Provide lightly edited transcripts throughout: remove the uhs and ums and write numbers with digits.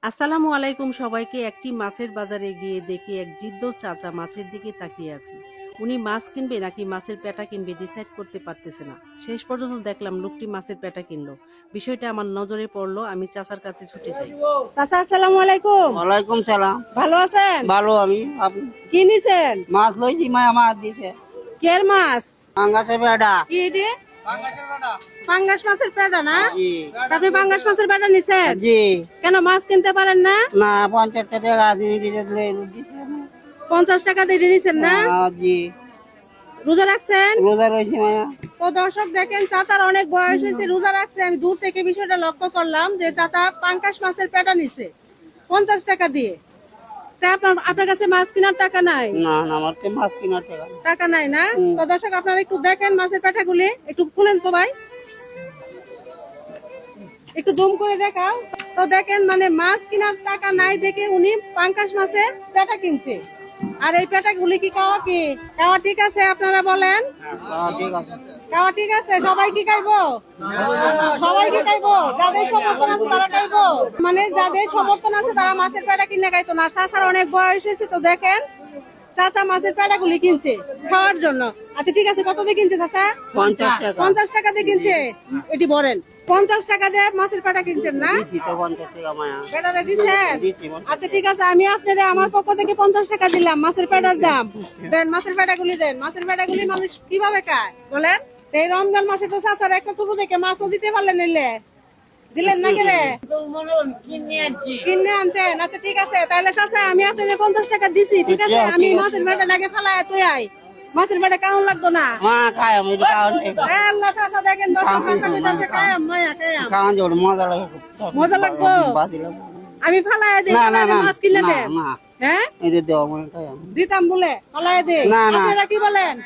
আসসালামু আলাইকুম সবাইকে। একটি মাছের বাজারে গিয়ে দেখি এক বৃদ্ধ চাচা মাছের দিকে তাকিয়ে আছে। উনি মাছ কিনবে নাকি মাছের পেটা কিনবে ডিসাইড করতে পারতেছে না। শেষ পর্যন্ত দেখলাম লোকটি মাছের পেটা কিনলো। বিষয়টা আমার নজরে পড়লো, আমি চাচার কাছে ছুটে যাই। চাচা আসসালামু আলাইকুম। ওয়ালাইকুম সালাম। ভালো আছেন? ভালো আমি আপনি কি নিছেন? মাছ লইছি মায়া মাছ দিছে কের মাছ? পাঙ্গাসের বেড়া। কি দিয়ে? পাঙ্গাস মাছের পেটা না? জি আপনি পাঙ্গাস মাছের পেটা নিছেন? জি কেন মাছ কিনতে পারেন না? না 50 টাকা দিয়ে দিছে দিছে 50 টাকা দিয়ে নিছেন না? জি রোজা রাখছেন? রোজা রয়েছে মায়া। তো দর্শক দেখেন, চাচার অনেক বয়স হয়েছে, রোজা রাখছে। আমি দূর থেকে বিষয়টা লক্ষ্য করলাম যে চাচা পাঙ্কাশ মাছের পেটা নিছে 50 টাকা দিয়ে। তা আপনার কাছে মাছ কেনার টাকা নাই? না না আমার তো মাছ কিনার টাকা নেই। টাকা নাই না? তো দর্শক আপনারা একটু দেখেন মাছের পেটাগুলি, একটু খুলেন তো ভাই, একটু জুম করে দেখাও। তো দেখেন মানে মাছ কেনার টাকা নাই দেখে উনি পাঙ্কাশ মাছের পেটা কিনছে। আর এই পেটাগুলি কি খাওয়া ঠিক আছে? আপনারা বলেন ঠিক আছে খাওয়া ঠিক আছে? সবাই কি খাইবো? সবাই কি খাইবো? যাদের সমর্থন আছে তারা খাইবো, মানে যাদের সমর্থন আছে তারা মাছের পেটা কিনে খাইতো না। চাচার অনেক বয়স হয়েছে, তো দেখেন চাচা মাছের পেটা গুলি কিনছে খাওয়ার জন্য। আচ্ছা ঠিক আছে, কত দিয়ে কিনছে চাচা? 50 টাকা 50 টাকা দিয়ে কিনছে। এটি বলেন 50 টাকা দিয়ে মাছের পেটা কিনছেন না? দিছি তো 50 টাকা মায়া পেটারে দিচ্ছেন? দিছি 50 আচ্ছা ঠিক আছে, আমি আপনাদের আমার পক্ষ থেকে 50 টাকা দিলাম মাছের পেটার দাম। দেন মাছের পেটা গুলি দেন। মাছের পেটা গুলি মানুষ কিভাবে খায় বলেন? এই রমজান মাসে তো চাচার একটা ছোট থেকে মাছও দিতে পারলেন, নিলে দিলেন না কেন? কিনে আনছেন? আচ্ছা ঠিক আছে, তাহলে চাচা আমি আপনাদের 50 টাকা দিছি, ঠিক আছে? আমি মাছের পেটাটাকে ফালায় তুই আই, মাছের পেটা কেমন লাগতো না? মা খায় আমি খাওয়ান এ আল্লাহ, চাচা দেখেন দর্শক চাচা কইতাছে কায়াম মায়া কায়াম। খাওয়ান যাবে মজা লাগে মজা লাগবো? বাদি লাগবে আমি ফালায় দিই, না না না মাছ কিনে না দেন। না হ্যাঁ এটা দেওয়া মনে খাই আমি দিতাম বলে ফালায় দেই? না, না। আপনারা কি বলেন?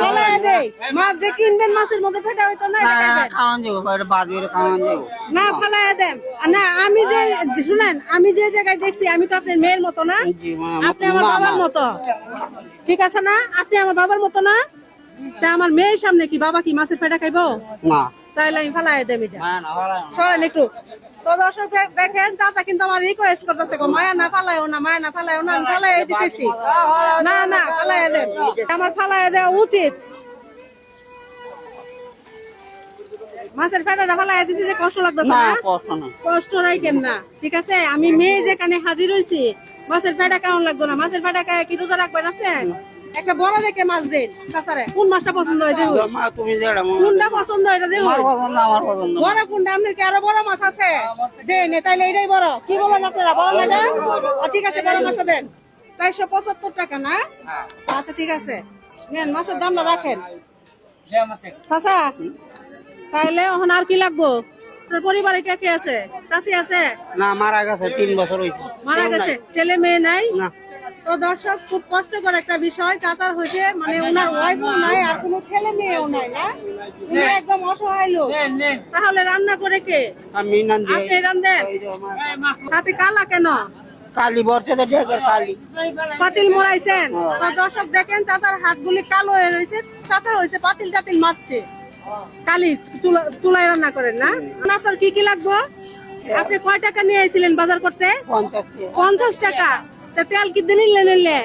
ফালায় দেই? মাছ যে কিনবেন মাছের মধ্যে ফেটা হইতো না, না এটা না খাইবেন? খাওয়ান যাবো বাইরে বাদি করে খাওয়ান যাবো না ফালায় দেন না। আমি যে শুনেন, আমি যে জায়গায় দেখছি, আমি তো আপনার মেয়ের মতো না, জি মা আপনি আমার বাবার মতো, ঠিক আছে না? আপনি আমার বাবার মতো না? তা আমার মেয়ের সামনে কি বাবা কি মাছের পেটা খাইবো? না তাইলে আমি ফালাই দেব এটা। না না ভালো সরেন একটু। তো দর্শক দেখেন, চাচা কিন্তু আমার রিকোয়েস্ট করতেছে, মায়া না ফালাইও না, মায়া না ফালাইও না। আমি ফালাই দিতেছি, না না ফালাই দেন, আমার ফালাই দেওয়া উচিত। মাছের পেটাটা ফালাই দিছি যে কষ্ট লাগতেছে না না? কষ্ট না কষ্ট রাখেন না, ঠিক আছে? আমি মেয়ে যেখানে হাজির হয়েছি, মাছের পেটা কেমন লাগতো না? মাছের পেটা খায় কি রোজা রাখবেন আপনি? একটা বড় দেখে মাছ দেন চাচারে। কোন মাছটা পছন্দ হয় দেখুন, মা তুমি যেটা কোনটা পছন্দ এটা দেখুন। আমার পছন্দ আমার পছন্দ বড় কোনটা? আপনার কি আরো বড় মাছ আছে? দেন, তাইলে এটাই বড়। কি বলেন আপনারা, বড় না এটা? ঠিক আছে, বড় মাছটা দেন। 475 টাকা না? আচ্ছা ঠিক আছে, নেন মাছের দামটা রাখেন চাচা। তাহলে এখন আর কি লাগবো? তোর পরিবারে কে কে আছে? চাচি আছে? না মারা গেছে 3 বছর হইছে মারা গেছে? ছেলে মেয়ে নাই? না তো দর্শক, খুব কষ্টকর একটা বিষয়। চাচার হয়েছে মানে ওনার ওয়াইফও নাই আর কোনো ছেলে মেয়েও নাই, না? উনি একদম অসহায় লোক। তাহলে রান্না করে কে? আমি নান দিয়ে আপনি রান্ধেন? এই যে আমার হাতে কালা কেন? কালি বর্ষে তো ঢেকের কালি পাতিল মরাইছেন? তো দর্শক দেখেন, চাচার হাতগুলি কালো হয়ে রয়েছে। চাচা হয়েছে পাতিল টাতিল মারছে। কালি চুলায় রান্না করেন না? আপনার কি কি লাগবে? আপনি কয় টাকা নিয়ে আইছিলেন বাজার করতে? 50 টাকা। তা তেল কি নিলে?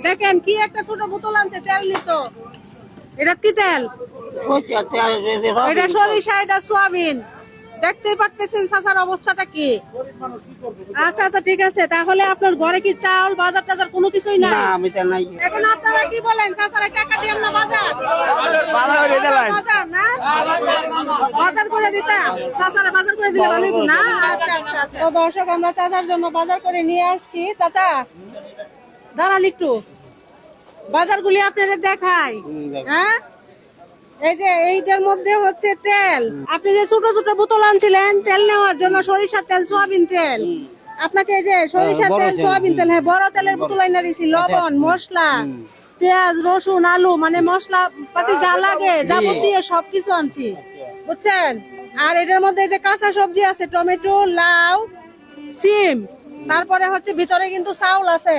দেখেন কি একটা ছোট বোতল আনছে, তেল নিত। এটা কি তেল? এটা সরিষা, এটা সোয়াবিন। দেখতেই পারতেছেন চাচার অবস্থাটা কি। আচ্ছা আচ্ছা ঠিক আছে, তাহলে আপনার ঘরে কি চাউল বাজার টাজার কোনো কিছুই না নাই? আমি তো নাই এখন আপনারা কি বলেন, চাচার টাকা দিয়ে আমরা বাজার বাজার না বাজার করে দিতাম? চাচারা বাজার করে দিলে ভালো হইবো না? আচ্ছা আচ্ছা আচ্ছা। তো দর্শক, আমরা চাচার জন্য বাজার করে নিয়ে আসছি। চাচা দাঁড়ান একটু, বাজারগুলি আপনাদের দেখাই। হ্যাঁ, এই যে এইটার মধ্যে হচ্ছে তেল। আপনি যে ছোট ছোট বোতল আনছিলেন তেল নেওয়ার জন্য, সরিষার তেল, সোয়াবিন তেল। আপনাকে এই যে সরিষার তেল, সোয়াবিন তেল, হ্যাঁ বড় তেলের বোতল এনে দিছি। লবণ, মশলা, পেঁয়াজ, রসুন, আলু, মানে মশলা পাতি যা লাগে যাবতীয় সবকিছু আনছি, বুঝছেন? আর এটার মধ্যে যে কাঁচা সবজি আছে, টমেটো, লাউ, সিম, তারপরে হচ্ছে ভিতরে কিন্তু চাউল আছে।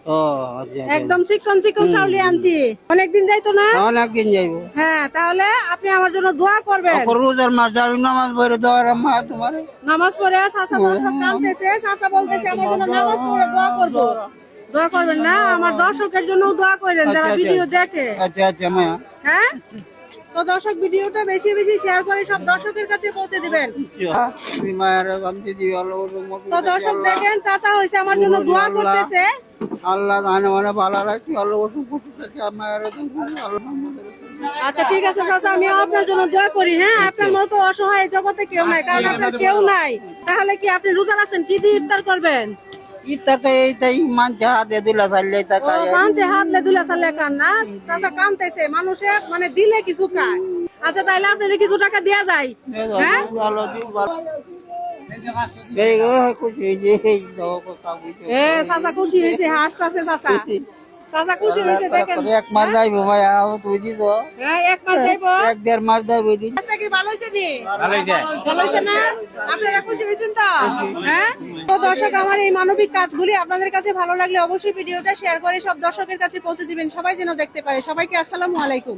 ও আচ্ছা একদম চিকন চিকন চাউলি আনছি, অনেকদিন যাইতো না। অনেকদিন যাইবো। হ্যাঁ, তাহলে আপনি আমার জন্য দোয়া করবেন। রোজার মাস যাবি নামাজ পড়ে দোয়ার মা তোমার নামাজ পড়ে চাচা দর্শক কাঁদতেছে, চাচা বলতেছে আমার জন্য নামাজ পড়ে দোয়া করবো। দোয়া করবেন না, আমার দর্শকের জন্য দোয়া করেন যারা ভিডিও দেখে। আচ্ছা আচ্ছা মা। হ্যাঁ, তো দর্শক ভিডিওটা বেশি বেশি শেয়ার করে সব দর্শকের কাছে পৌঁছে দিবেন। তুমি মায়ের শান্তি দিও আল্লাহ। তো দর্শক দেখেন চাচা হইছে আমার জন্য দোয়া করতেছে। আল্লাহ জানে মানে ভালো রাখি আল্লাহ মায়ের। আচ্ছা ঠিক আছে চাচা, আমি আপনার জন্য দোয়া করি। হ্যাঁ, আপনার মতো অসহায় জগতে কেউ নাই, কারণ আপনার কেউ নাই। তাহলে কি আপনি রোজা আছেন, কি দিয়ে ইফতার করবেন? ইটাতে এইটাই মানছে হাতে দুলা চাইলে ও মানছে হাত লে দুলা সালে কান না, চাচা কানতেছে, মানুষে মানে দিলে কিছু খায়। আচ্ছা তাইলে আপনার কিছু টাকা দেয়া যায়। হ্যাঁ, ভালো দিও ভালো। এই গো খুশি যে এই দাও কথা বুঝছো। চাচা খুশি হয়েছে, হাসতেছে চাচা। চাচা খুশি হয়েছে দেখেন। এক মাস যাইবো মায়া তুই দিছো। হ্যাঁ, এক মাস যাইবো। এক দেড় মাস যাইবো দি। কাজটা কি ভালো হয়েছে নি? ভালো হয়েছে না? আপনারা খুশি হয়েছেন তো? হ্যাঁ, তো দর্শক আমার এই মানবিক কাজগুলি আপনাদের কাছে ভালো লাগলে অবশ্যই ভিডিওটা শেয়ার করে সব দর্শকের কাছে পৌঁছে দিবেন, সবাই যেন দেখতে পারে। সবাইকে আসসালামু আলাইকুম।